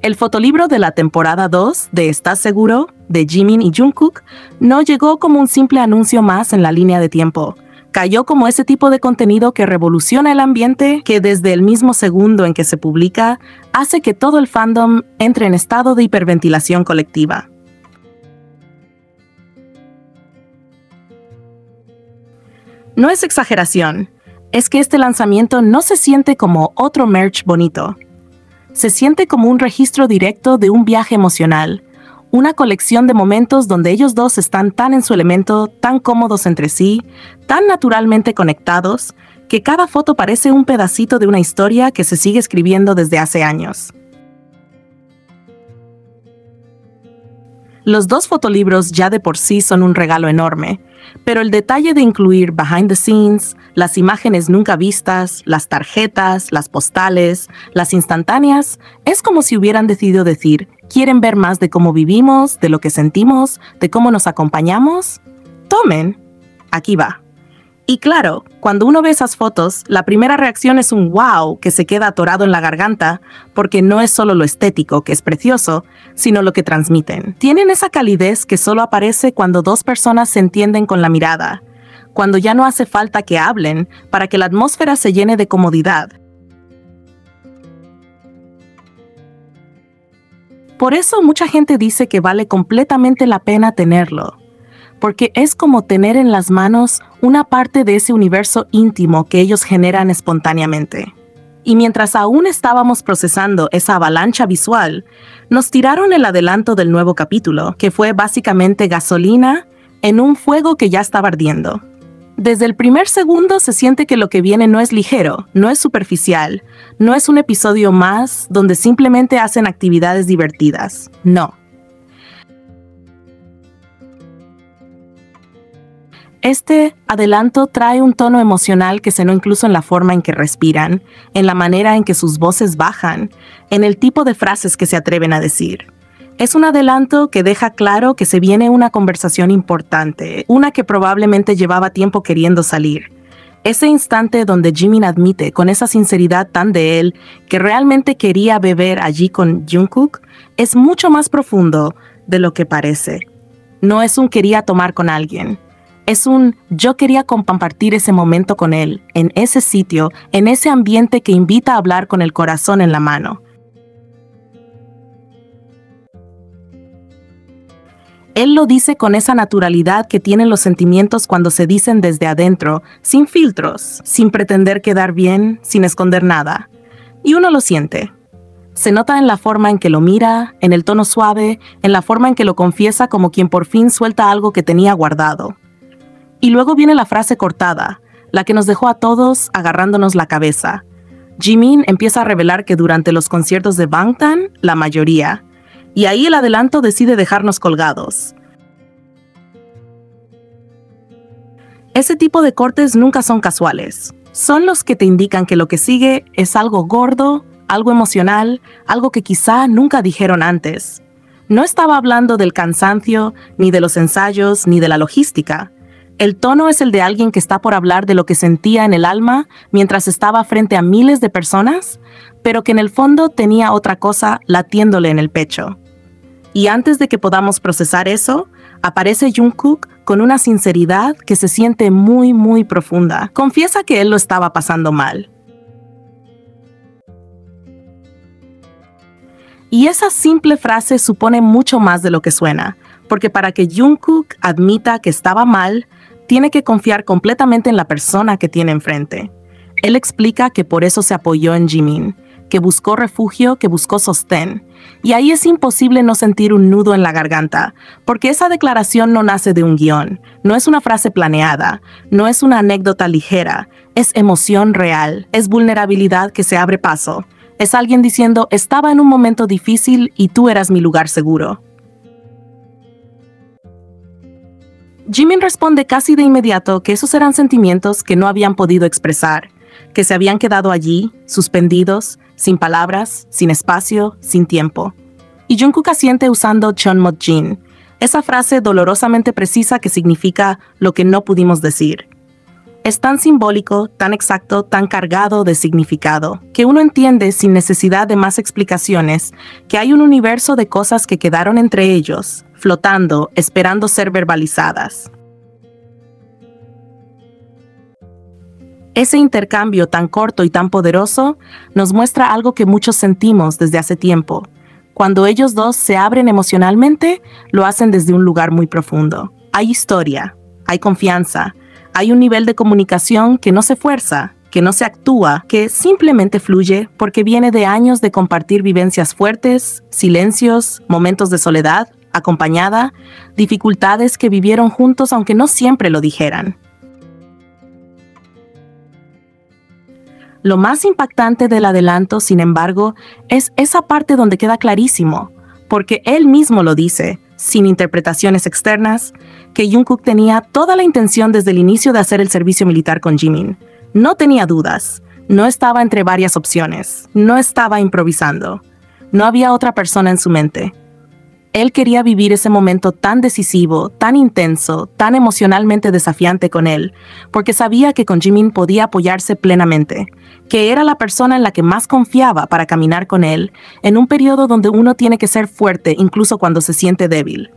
El fotolibro de la temporada 2 de ¿Estás seguro?, de Jimin y Jungkook, no llegó como un simple anuncio más en la línea de tiempo. Cayó como ese tipo de contenido que revoluciona el ambiente, que desde el mismo segundo en que se publica, hace que todo el fandom entre en estado de hiperventilación colectiva. No es exageración, es que este lanzamiento no se siente como otro merch bonito. Se siente como un registro directo de un viaje emocional, una colección de momentos donde ellos dos están tan en su elemento, tan cómodos entre sí, tan naturalmente conectados, que cada foto parece un pedacito de una historia que se sigue escribiendo desde hace años. Los dos fotolibros ya de por sí son un regalo enorme, pero el detalle de incluir behind the scenes, las imágenes nunca vistas, las tarjetas, las postales, las instantáneas, es como si hubieran decidido decir, ¿quieren ver más de cómo vivimos, de lo que sentimos, de cómo nos acompañamos? Tomen, aquí va. Y claro, cuando uno ve esas fotos, la primera reacción es un wow que se queda atorado en la garganta, porque no es solo lo estético, que es precioso, sino lo que transmiten. Tienen esa calidez que solo aparece cuando dos personas se entienden con la mirada, cuando ya no hace falta que hablen para que la atmósfera se llene de comodidad. Por eso mucha gente dice que vale completamente la pena tenerlo, porque es como tener en las manos una parte de ese universo íntimo que ellos generan espontáneamente. Y mientras aún estábamos procesando esa avalancha visual, nos tiraron el adelanto del nuevo capítulo, que fue básicamente gasolina en un fuego que ya estaba ardiendo. Desde el primer segundo se siente que lo que viene no es ligero, no es superficial, no es un episodio más donde simplemente hacen actividades divertidas. No. Este adelanto trae un tono emocional que se nota incluso en la forma en que respiran, en la manera en que sus voces bajan, en el tipo de frases que se atreven a decir. Es un adelanto que deja claro que se viene una conversación importante, una que probablemente llevaba tiempo queriendo salir. Ese instante donde Jimin admite con esa sinceridad tan de él que realmente quería beber allí con Jungkook es mucho más profundo de lo que parece. No es un quería tomar con alguien. Es un yo quería compartir ese momento con él, en ese sitio, en ese ambiente que invita a hablar con el corazón en la mano. Él lo dice con esa naturalidad que tienen los sentimientos cuando se dicen desde adentro, sin filtros, sin pretender quedar bien, sin esconder nada. Y uno lo siente. Se nota en la forma en que lo mira, en el tono suave, en la forma en que lo confiesa como quien por fin suelta algo que tenía guardado. Y luego viene la frase cortada, la que nos dejó a todos agarrándonos la cabeza. Jimin empieza a revelar que durante los conciertos de Bangtan, la mayoría, y ahí el adelanto decide dejarnos colgados. Ese tipo de cortes nunca son casuales. Son los que te indican que lo que sigue es algo gordo, algo emocional, algo que quizá nunca dijeron antes. No estaba hablando del cansancio, ni de los ensayos, ni de la logística. El tono es el de alguien que está por hablar de lo que sentía en el alma mientras estaba frente a miles de personas, pero que en el fondo tenía otra cosa latiéndole en el pecho. Y antes de que podamos procesar eso, aparece Jungkook con una sinceridad que se siente muy, muy profunda. Confiesa que él lo estaba pasando mal. Y esa simple frase supone mucho más de lo que suena, porque para que Jungkook admita que estaba mal, tiene que confiar completamente en la persona que tiene enfrente. Él explica que por eso se apoyó en Jimin, que buscó refugio, que buscó sostén. Y ahí es imposible no sentir un nudo en la garganta, porque esa declaración no nace de un guión, no es una frase planeada, no es una anécdota ligera, es emoción real, es vulnerabilidad que se abre paso. Es alguien diciendo, estaba en un momento difícil y tú eras mi lugar seguro. Jimin responde casi de inmediato que esos eran sentimientos que no habían podido expresar, que se habían quedado allí, suspendidos, sin palabras, sin espacio, sin tiempo. Y Jungkook asiente usando Chonmot-jin, esa frase dolorosamente precisa que significa lo que no pudimos decir. Es tan simbólico, tan exacto, tan cargado de significado, que uno entiende sin necesidad de más explicaciones que hay un universo de cosas que quedaron entre ellos, flotando, esperando ser verbalizadas. Ese intercambio tan corto y tan poderoso nos muestra algo que muchos sentimos desde hace tiempo. Cuando ellos dos se abren emocionalmente, lo hacen desde un lugar muy profundo. Hay historia, hay confianza, hay un nivel de comunicación que no se fuerza, que no se actúa, que simplemente fluye porque viene de años de compartir vivencias fuertes, silencios, momentos de soledad, acompañada, dificultades que vivieron juntos aunque no siempre lo dijeran. Lo más impactante del adelanto, sin embargo, es esa parte donde queda clarísimo, porque él mismo lo dice, sin interpretaciones externas, que Jungkook tenía toda la intención desde el inicio de hacer el servicio militar con Jimin. No tenía dudas, no estaba entre varias opciones, no estaba improvisando, no había otra persona en su mente. Él quería vivir ese momento tan decisivo, tan intenso, tan emocionalmente desafiante con él, porque sabía que con Jimin podía apoyarse plenamente, que era la persona en la que más confiaba para caminar con él, en un periodo donde uno tiene que ser fuerte incluso cuando se siente débil.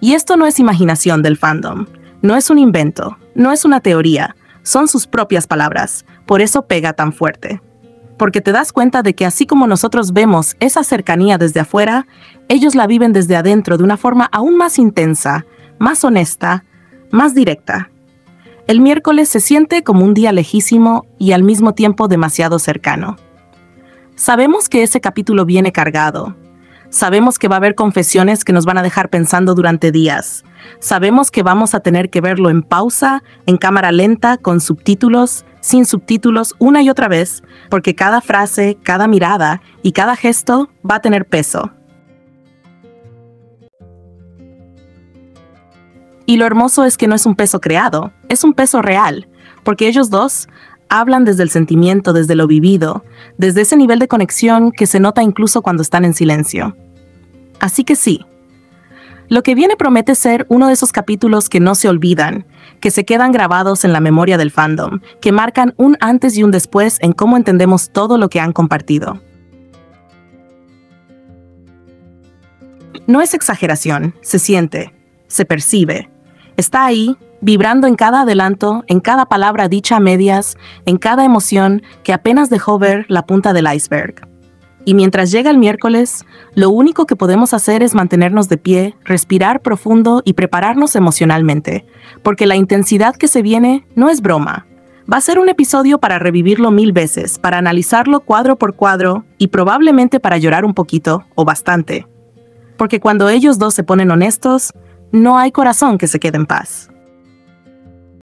Y esto no es imaginación del fandom, no es un invento, no es una teoría, son sus propias palabras, por eso pega tan fuerte. Porque te das cuenta de que así como nosotros vemos esa cercanía desde afuera, ellos la viven desde adentro de una forma aún más intensa, más honesta, más directa. El miércoles se siente como un día lejísimo y al mismo tiempo demasiado cercano. Sabemos que ese capítulo viene cargado. Sabemos que va a haber confesiones que nos van a dejar pensando durante días. Sabemos que vamos a tener que verlo en pausa, en cámara lenta, con subtítulos, sin subtítulos, una y otra vez, porque cada frase, cada mirada y cada gesto va a tener peso. Y lo hermoso es que no es un peso creado, es un peso real, porque ellos dos hablan desde el sentimiento, desde lo vivido, desde ese nivel de conexión que se nota incluso cuando están en silencio. Así que sí, lo que viene promete ser uno de esos capítulos que no se olvidan, que se quedan grabados en la memoria del fandom, que marcan un antes y un después en cómo entendemos todo lo que han compartido. No es exageración, se siente, se percibe, está ahí, vibrando en cada adelanto, en cada palabra dicha a medias, en cada emoción que apenas dejó ver la punta del iceberg. Y mientras llega el miércoles, lo único que podemos hacer es mantenernos de pie, respirar profundo y prepararnos emocionalmente, porque la intensidad que se viene no es broma. Va a ser un episodio para revivirlo 1000 veces, para analizarlo cuadro por cuadro y probablemente para llorar un poquito o bastante. Porque cuando ellos dos se ponen honestos, no hay corazón que se quede en paz.